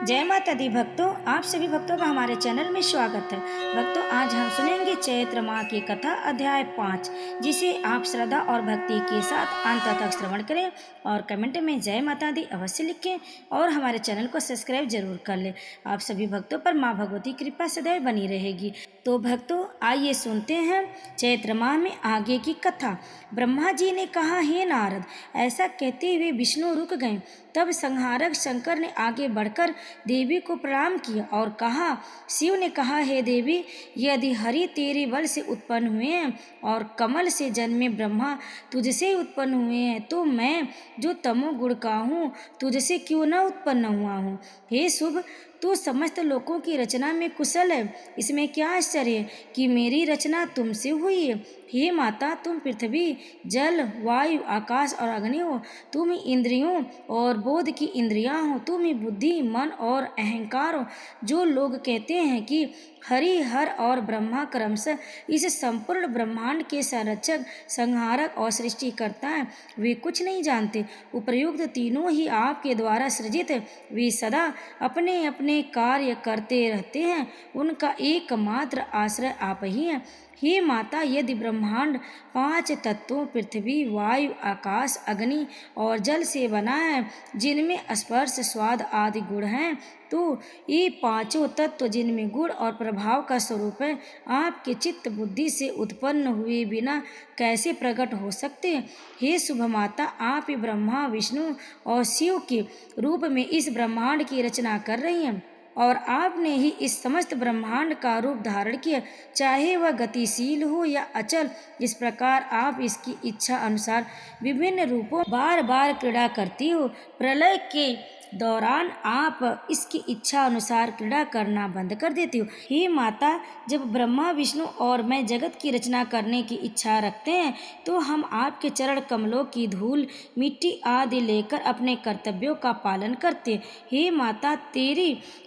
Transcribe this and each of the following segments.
जय माता दी भक्तों, आप सभी भक्तों का हमारे चैनल में स्वागत है। भक्तों, आज हम सुनेंगे चैत्र माह की कथा अध्याय 5, जिसे आप श्रद्धा और भक्ति के साथ अंत तक श्रवण करें और कमेंट में जय माता दी अवश्य लिखें और हमारे चैनल को सब्सक्राइब जरूर कर लें। आप सभी भक्तों पर माँ भगवती कृपा सदैव बनी रहेगी। तो भक्तों, आइए सुनते हैं चैत्र माह में आगे की कथा। ब्रह्मा जी ने कहा, हे नारद, ऐसा कहते हुए विष्णु रुक गए। तब संहारक शंकर ने आगे बढ़कर देवी को प्रणाम किया और कहा, शिव ने कहा, हे देवी, यदि हरि तेरे बल से उत्पन्न हुए हैं और कमल से जन्मे ब्रह्मा तुझसे उत्पन्न हुए हैं, तो मैं जो तमोगुण का हूँ तुझसे क्यों न उत्पन्न हुआ हूँ। हे शुभ, तू समस्त लोकों की रचना में कुशल है। इसमें क्या आश्चर्य है कि मेरी रचना तुमसे हुई है। हे माता, तुम पृथ्वी, जल, वायु, आकाश और अग्नि हो। तुम ही इंद्रियों और बोध की इंद्रियां हो। तुम ही बुद्धि, मन और अहंकार हो। जो लोग कहते हैं कि हरि, हर और ब्रह्मा क्रमशः इस संपूर्ण ब्रह्मांड के संरक्षक, संहारक और सृष्टिकर्ता हैं, वे कुछ नहीं जानते। उपर्युक्त तीनों ही आपके द्वारा सृजित हैं। वे सदा अपने अपने कार्य करते रहते हैं। उनका एकमात्र आश्रय आप ही हैं। हे माता, यदि ब्रह्मांड 5 तत्वों पृथ्वी, वायु, आकाश, अग्नि और जल से बना है, जिनमें स्पर्श, स्वाद आदि गुण हैं, तो ये पांचों तत्व जिनमें गुण और प्रभाव का स्वरूप है, आपके चित्त बुद्धि से उत्पन्न हुए बिना कैसे प्रकट हो सकते हैं। हे शुभ माता, आप ही ब्रह्मा, विष्णु और शिव के रूप में इस ब्रह्मांड की रचना कर रही हैं और आपने ही इस समस्त ब्रह्मांड का रूप धारण किया, चाहे वह गतिशील हो या अचल। इस प्रकार आप इसकी इच्छा अनुसार विभिन्न रूपों बार बार क्रीड़ा करती हो। प्रलय के दौरान आप इसकी इच्छा अनुसार क्रीड़ा करना बंद कर देती हो। हे माता, जब ब्रह्मा, विष्णु और मैं जगत की रचना करने की इच्छा रखते हैं, तो हम आपके चरण कमलों की धूल, मिट्टी आदि लेकर अपने कर्तव्यों का पालन करते। हे माता,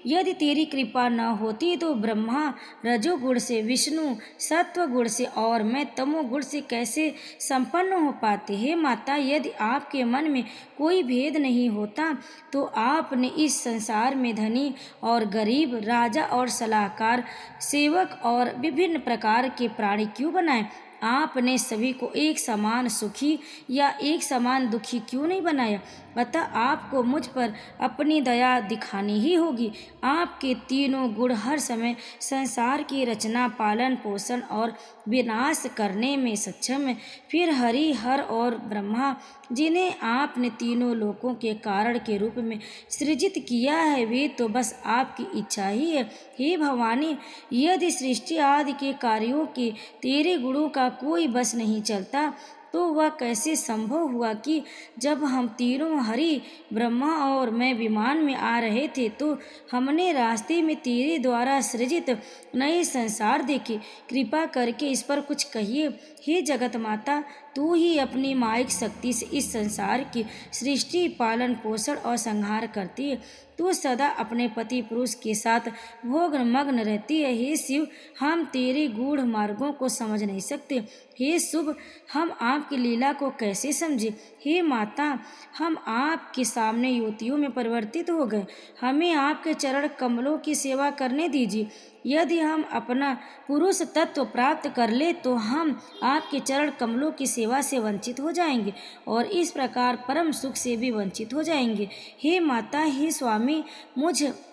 यदि तेरी कृपा न होती तो ब्रह्मा रजोगुण से, विष्णु सत्व गुण से और मैं तमोगुण से कैसे संपन्न हो पाते। हे माता, यदि आपके मन में कोई भेद नहीं होता तो आपने इस संसार में धनी और गरीब, राजा और सलाहकार, सेवक और विभिन्न प्रकार के प्राणी क्यों बनाए। आपने सभी को एक समान सुखी या एक समान दुखी क्यों नहीं बनाया। अतः आपको मुझ पर अपनी दया दिखानी ही होगी। आपके तीनों गुण हर समय संसार की रचना, पालन पोषण और विनाश करने में सक्षम है। फिर हरि, हर और ब्रह्मा, जिन्हें आपने तीनों लोकों के कारण के रूप में सृजित किया है, वे तो बस आपकी इच्छा ही है। हे भवानी, यदि सृष्टि आदि के कार्यों के तेरे गुणों का कोई बस नहीं चलता, तो वह कैसे संभव हुआ कि जब हम तीनों हरि, ब्रह्मा और मैं विमान में आ रहे थे, तो हमने रास्ते में तेरे द्वारा सृजित नए संसार देखे। कृपा करके इस पर कुछ कहिए। हे जगत माता, तू ही अपनी मायिक शक्ति से इस संसार की सृष्टि, पालन पोषण और संहार करती है। तू सदा अपने पति पुरुष के साथ भोग मग्न रहती है। हे शिव, हम तेरे गूढ़ मार्गों को समझ नहीं सकते। हे शुभ, हम आपकी लीला को कैसे समझे। हे माता, हम आपके सामने युवतियों में परिवर्तित हो गए। हमें आपके चरण कमलों की सेवा करने दीजिए। यदि हम अपना पुरुष तत्व प्राप्त कर ले तो हम आपके चरण कमलों की सेवा से वंचित हो जाएंगे और इस प्रकार परम सुख से भी वंचित हो जाएंगे। हे माता, हे स्वामी,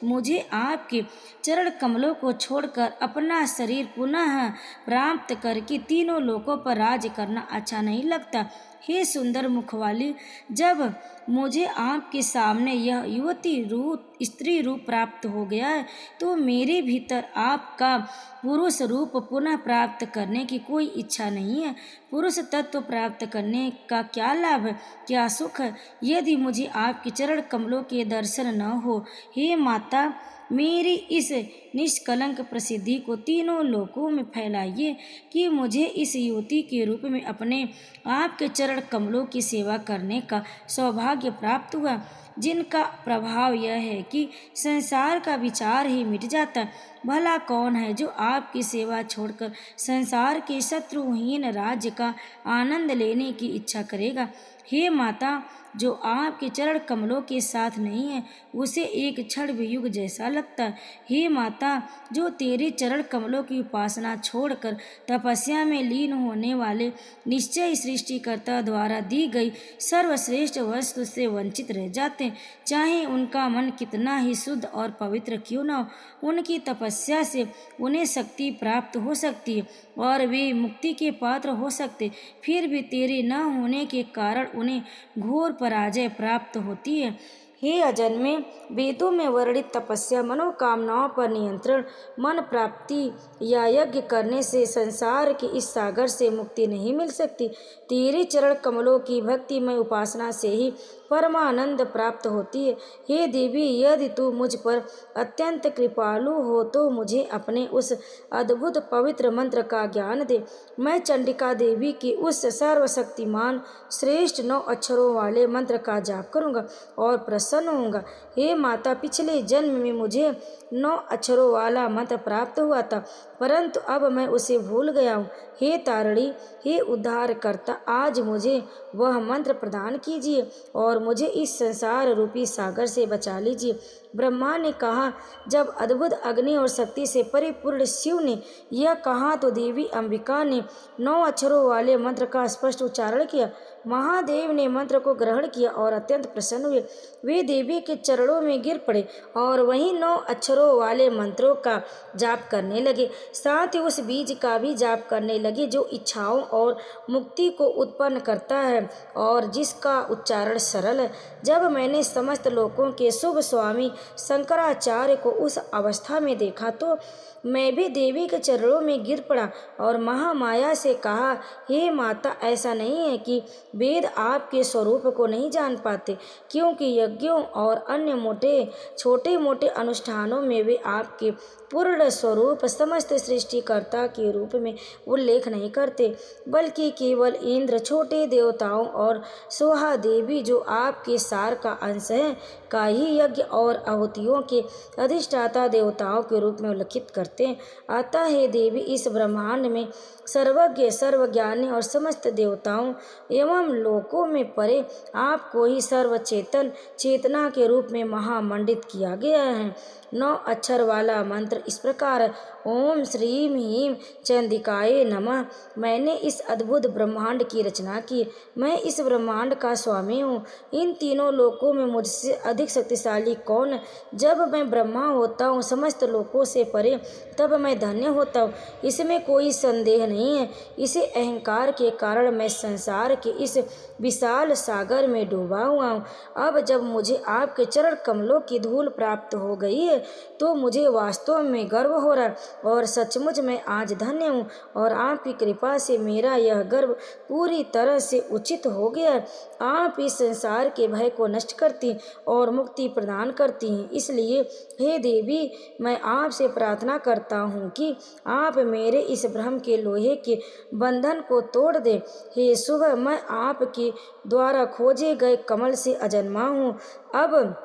मुझे आपके चरण कमलों को छोड़कर अपना शरीर पुनः प्राप्त करके तीनों लोकों पर राज्य करना अच्छा नहीं लगता। हे सुंदर मुख वाली, जब मुझे आपके सामने यह युवती रूप, स्त्री रूप प्राप्त हो गया है, तो मेरे भीतर आपका पुरुष रूप पुनः प्राप्त करने की कोई इच्छा नहीं है। पुरुष तत्व प्राप्त करने का क्या लाभ है, क्या सुख है, यदि मुझे आपके चरण कमलों के दर्शन न हो। हे माता, मेरी इस निष्कलंक प्रसिद्धि को तीनों लोकों में फैलाइए कि मुझे इस युवती के रूप में अपने आपके चरण कमलों की सेवा करने का सौभाग्य प्राप्त हुआ, जिनका प्रभाव यह है कि संसार का विचार ही मिट जाता है। भला कौन है जो आपकी सेवा छोड़कर संसार के शत्रुहीन राज्य का आनंद लेने की इच्छा करेगा। हे माता, जो आपके चरण कमलों के साथ नहीं है उसे एक क्षण भी युग जैसा लगता है। हे माता, जो तेरे चरण कमलों की उपासना छोड़कर तपस्या में लीन होने वाले निश्चय सृष्टिकर्ता द्वारा दी गई सर्वश्रेष्ठ वस्तु से वंचित रह जाते हैं, चाहे उनका मन कितना ही शुद्ध और पवित्र क्यों न हो। उनकी तपस्या से उन्हें शक्ति प्राप्त हो सकती है और वे मुक्ति के पात्र हो सकते, फिर भी तेरे न होने के कारण उन्हें घोर पराजय प्राप्त होती है। हे अजन्मे, वेदों में वर्णित तपस्या, मनोकामनाओं पर नियंत्रण, मन प्राप्ति या यज्ञ करने से संसार के इस सागर से मुक्ति नहीं मिल सकती। तेरे चरण कमलों की भक्तिमय उपासना से ही परमानंद प्राप्त होती है। हे देवी, यदि तू मुझ पर अत्यंत कृपालु हो तो मुझे अपने उस अद्भुत पवित्र मंत्र का ज्ञान दे। मैं चंडिका देवी की उस सर्वशक्तिमान श्रेष्ठ 9 अक्षरों वाले मंत्र का जाप करूँगा और प्रसन्न होऊंगा। हे माता, पिछले जन्म में मुझे 9 अक्षरों वाला मंत्र प्राप्त हुआ था, परंतु अब मैं उसे भूल गया हूँ। हे तारिणी, हे उद्धारकर्ता, आज मुझे वह मंत्र प्रदान कीजिए और मुझे इस संसार रूपी सागर से बचा लीजिए। ब्रह्मा ने कहा। जब अद्भुत अग्नि और शक्ति से परिपूर्ण शिव ने यह कहा तो देवी अंबिका ने 9 अक्षरों वाले मंत्र का स्पष्ट उच्चारण किया। महादेव ने मंत्र को ग्रहण किया और अत्यंत प्रसन्न हुए। वे देवी के चरणों में गिर पड़े और वहीं 9 अक्षरों वाले मंत्रों का जाप करने लगे। साथ ही उस बीज का भी जाप करने लगे जो इच्छाओं और मुक्ति को उत्पन्न करता है और जिसका उच्चारण सरल है। जब मैंने समस्त लोकों के शुभ स्वामी शंकराचार्य को उस अवस्था में देखा तो मैं भी देवी के चरणों में गिर पड़ा और महामाया से कहा, हे माता, ऐसा नहीं है कि वेद आपके स्वरूप को नहीं जान पाते, क्योंकि यज्ञों और अन्य छोटे मोटे अनुष्ठानों में वे आपके पूर्ण स्वरूप समस्त सृष्टिकर्ता के रूप में उल्लेख नहीं करते, बल्कि केवल इंद्र, छोटे देवताओं और सोहा देवी जो आपके सार का अंश है का ही यज्ञ और आहुतियों के अधिष्ठाता देवताओं के रूप में उल्लेखित करते हैं। अतः हे देवी, इस ब्रह्मांड में सर्वज्ञ, सर्वज्ञानी और समस्त देवताओं एवं लोकों में परे आपको ही सर्वचेतन चेतना के रूप में महामंडित किया गया है। 9 अक्षर वाला मंत्र इस प्रकार, ओम श्रीं ह्रीं चंडिकाय नमः। मैंने इस अद्भुत ब्रह्मांड की रचना की। मैं इस ब्रह्मांड का स्वामी हूँ। इन तीनों लोकों में मुझसे अधिक शक्तिशाली कौन है? जब मैं ब्रह्मा होता हूँ समस्त लोकों से परे, तब मैं धन्य होता हूँ, इसमें कोई संदेह नहीं है। इसी अहंकार के कारण मैं संसार के इस विशाल सागर में डूबा हुआ हूँ। अब जब मुझे आपके चरण कमलों की धूल प्राप्त हो गई है तो मुझे वास्तव में गर्व हो रहा है और सचमुच मैं आज धन्य हूँ और आपकी कृपा से मेरा यह गर्व पूरी तरह से उचित हो गया है। आप इस संसार के भय को नष्ट करती और मुक्ति प्रदान करती हैं। इसलिए हे देवी, मैं आपसे प्रार्थना करता हूँ कि आप मेरे इस भ्रम के लोहे के बंधन को तोड़ दें। हे शुभ, मैं आपके द्वारा खोजे गए कमल से अजन्मा हूँ। अब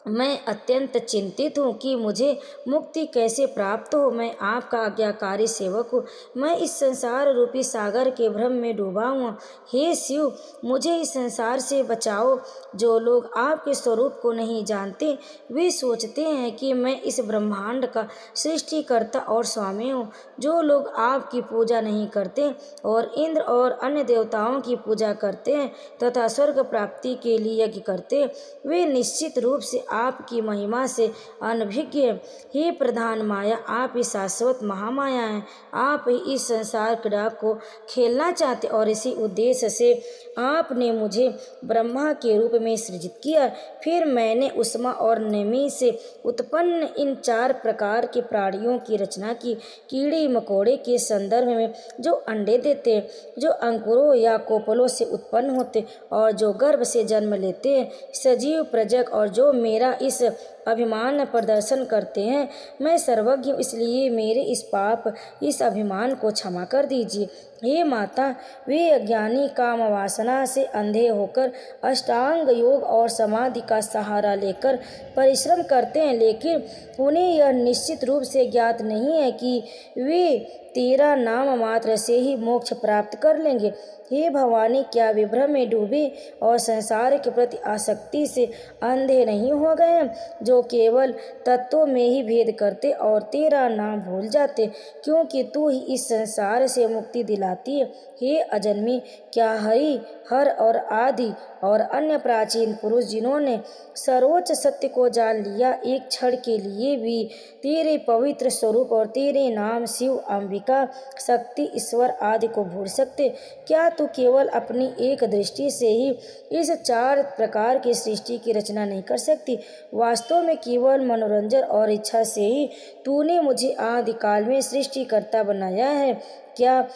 मैं अत्यंत चिंतित हूँ कि मुझे मुक्ति कैसे प्राप्त हो। मैं आपका आज्ञाकारी सेवक हूँ। मैं इस संसार रूपी सागर के भ्रम में डूबा हूँ। हे शिव, मुझे इस संसार से बचाओ। जो लोग आपके स्वरूप को नहीं जानते वे सोचते हैं कि मैं इस ब्रह्मांड का सृष्टिकर्ता और स्वामी हूँ। जो लोग आपकी पूजा नहीं करते और इंद्र और अन्य देवताओं की पूजा करते हैं तथा स्वर्ग प्राप्ति के लिए यज्ञ करते, वे निश्चित रूप से आपकी महिमा से अनभिज्ञ है। हे प्रधान माया, आप ही शाश्वत महामाया हैं। आप ही इस संसार क्रीड़ा को खेलना चाहते और इसी उद्देश्य से आपने मुझे ब्रह्मा के रूप में सृजित किया। फिर मैंने उष्मा और नमी से उत्पन्न इन 4 प्रकार के प्राणियों की रचना की। कीड़े मकोड़े के संदर्भ में जो अंडे देते, जो अंकुरों या कोपलों से उत्पन्न होते और जो गर्भ से जन्म लेते हैं, सजीव, प्रजक और जो मेरा इस अभिमान प्रदर्शन करते हैं। मैं सर्वज्ञ हूँ, इसलिए मेरे इस पाप, इस अभिमान को क्षमा कर दीजिए। हे माता, वे अज्ञानी काम वासना से अंधे होकर अष्टांग योग और समाधि का सहारा लेकर परिश्रम करते हैं, लेकिन उन्हें यह निश्चित रूप से ज्ञात नहीं है कि वे तेरा नाम मात्र से ही मोक्ष प्राप्त कर लेंगे। हे भवानी, क्या विभ्रम में डूबे और संसार के प्रति आसक्ति से अंधे नहीं हो गए हैं, जो केवल तत्वों में ही भेद करते और तेरा नाम भूल जाते, क्योंकि तू ही इस संसार से मुक्ति दिलाती है। हे अजन्मी, क्या हरि, हर और आदि और अन्य प्राचीन पुरुष जिन्होंने सर्वोच्च सत्य को जान लिया, एक क्षण के लिए भी तेरे पवित्र स्वरूप और तेरे नाम शिव, अंबिका, शक्ति, ईश्वर आदि को भूल सकते? क्या तू केवल अपनी एक दृष्टि से ही इस 4 प्रकार की सृष्टि की रचना नहीं कर सकती? वास्तव में केवल मनोरंजन और इच्छा से ही तूने मुझे आदिकाल में सृष्टिकर्ता बनाया है। क्या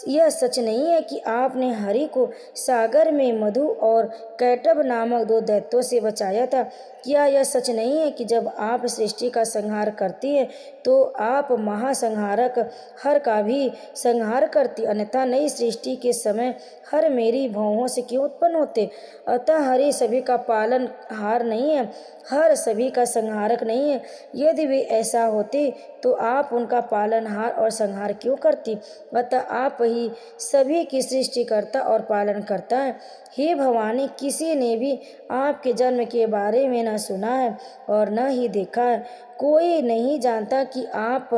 यह सच नहीं है कि आपने हरि को सागर में मधु और कैटभ नामक 2 दैत्यों से बचाया था? क्या यह सच नहीं है कि जब आप सृष्टि का संहार करती हैं तो आप महासंहारक हर का भी संहार करती, अन्यथा नई सृष्टि के समय हर मेरी भौहों से क्यों उत्पन्न होते? अतः हरि सभी का पालन हार नहीं है, हर सभी का संहारक नहीं है। यदि वे ऐसा होते तो आप उनका पालनहार और संहार क्यों करती? अतः आप ही सभी की सृष्टिकर्ता और पालन करता है। हे भवानी, किसी ने भी आपके जन्म के बारे में न सुना है और न ही देखा है। कोई नहीं जानता कि आप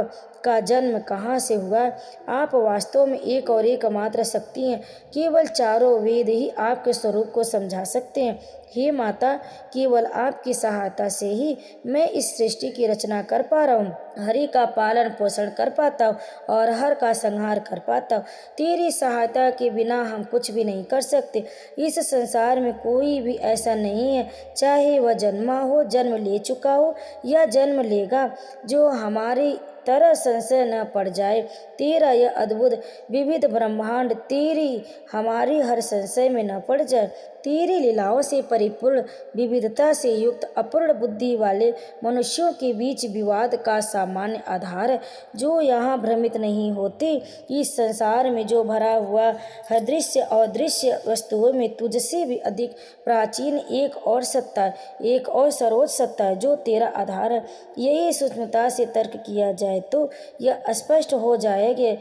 का जन्म कहाँ से हुआ है। आप वास्तव में एक और एकमात्र शक्ति हैं। केवल 4 वेद ही आपके स्वरूप को समझा सकते हैं। हे माता, केवल आपकी सहायता से ही मैं इस सृष्टि की रचना कर पा रहा हूँ, हरि का पालन पोषण कर पाता हूँ और हर का संहार कर पाता हूँ। तेरी सहायता के बिना हम कुछ भी नहीं कर सकते। इस संसार में कोई भी ऐसा नहीं है, चाहे वह जन्मा हो, जन्म ले चुका हो या जन्म लेगा, जो हमारी तरह संशय न पड़ जाए। तेरा यह अद्भुत विविध ब्रह्मांड तेरी हमारी हर संशय में न पड़ जाए। तेरी लीलाओं से परिपूर्ण, विविधता से युक्त, अपूर्ण बुद्धि वाले मनुष्यों के बीच विवाद का सामान्य आधार है, जो यहाँ भ्रमित नहीं होते। इस संसार में जो भरा हुआ है दृश्य और दृश्य वस्तुओं में तुझसे भी अधिक प्राचीन एक और सत्ता है, एक और सर्वोच्च सत्ता है, जो तेरा आधार है। यही सूक्ष्मता से तर्क किया जाए तो यह स्पष्ट हो जाएगा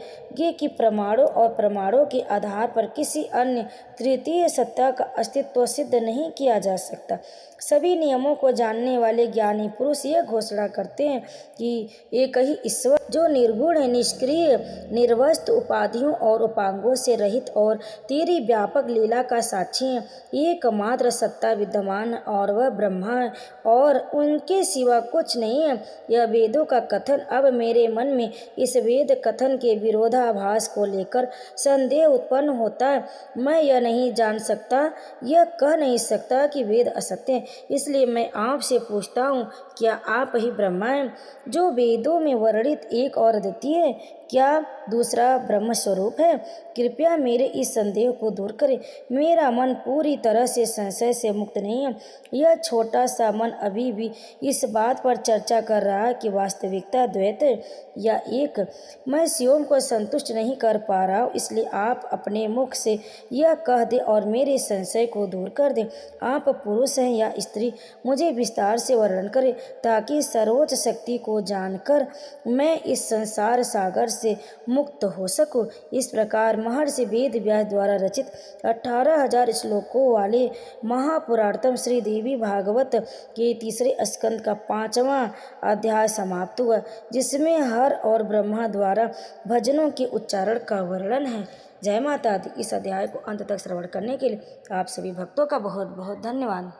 कि प्रमाणों और प्रमाणों के आधार पर किसी अन्य तृतीय सत्ता का अस्तित्व सिद्ध नहीं किया जा सकता। सभी नियमों को जानने वाले ज्ञानी पुरुष यह घोषणा करते हैं कि एक ही ईश्वर, जो निर्गुण है, निष्क्रिय, निर्वस्तु, उपाधियों और उपांगों से रहित और तेरी व्यापक लीला का साक्षी है, एकमात्र सत्ता विद्यमान और वह ब्रह्मा है और उनके सिवा कुछ नहीं है। यह वेदों का कथन अब मेरे मन में इस वेद कथन के विरोधाभास को लेकर संदेह उत्पन्न होता है। मैं यह नहीं जान सकता, यह कह नहीं सकता कि वेद असत्य हैं, इसलिए मैं आपसे पूछता हूँ, क्या आप ही ब्रह्मा हैं, जो वेदों में वर्णित एक और अद्वितीय है? क्या दूसरा ब्रह्म स्वरूप है? कृपया मेरे इस संदेह को दूर करें। मेरा मन पूरी तरह से संशय से मुक्त नहीं है। यह छोटा सा मन अभी भी इस बात पर चर्चा कर रहा है कि वास्तविकता द्वैत है या एक। मैं स्वयं को संतुष्ट नहीं कर पा रहा हूँ, इसलिए आप अपने मुख से यह कह दें और मेरे संशय को दूर कर दें। आप पुरुष हैं या स्त्री, मुझे विस्तार से वर्णन करें, ताकि सर्वोच्च शक्ति को जानकर मैं इस संसार सागर से मुक्त हो सकूं। इस प्रकार महर्षि वेद व्यास द्वारा रचित 18,000 श्लोकों वाले महापुराणतम श्री देवी भागवत के 3 स्कंद का 5वां अध्याय समाप्त हुआ, जिसमें हर और ब्रह्मा द्वारा भजनों के उच्चारण का वर्णन है। जय माता दी। इस अध्याय को अंत तक श्रवण करने के लिए आप सभी भक्तों का बहुत बहुत धन्यवाद।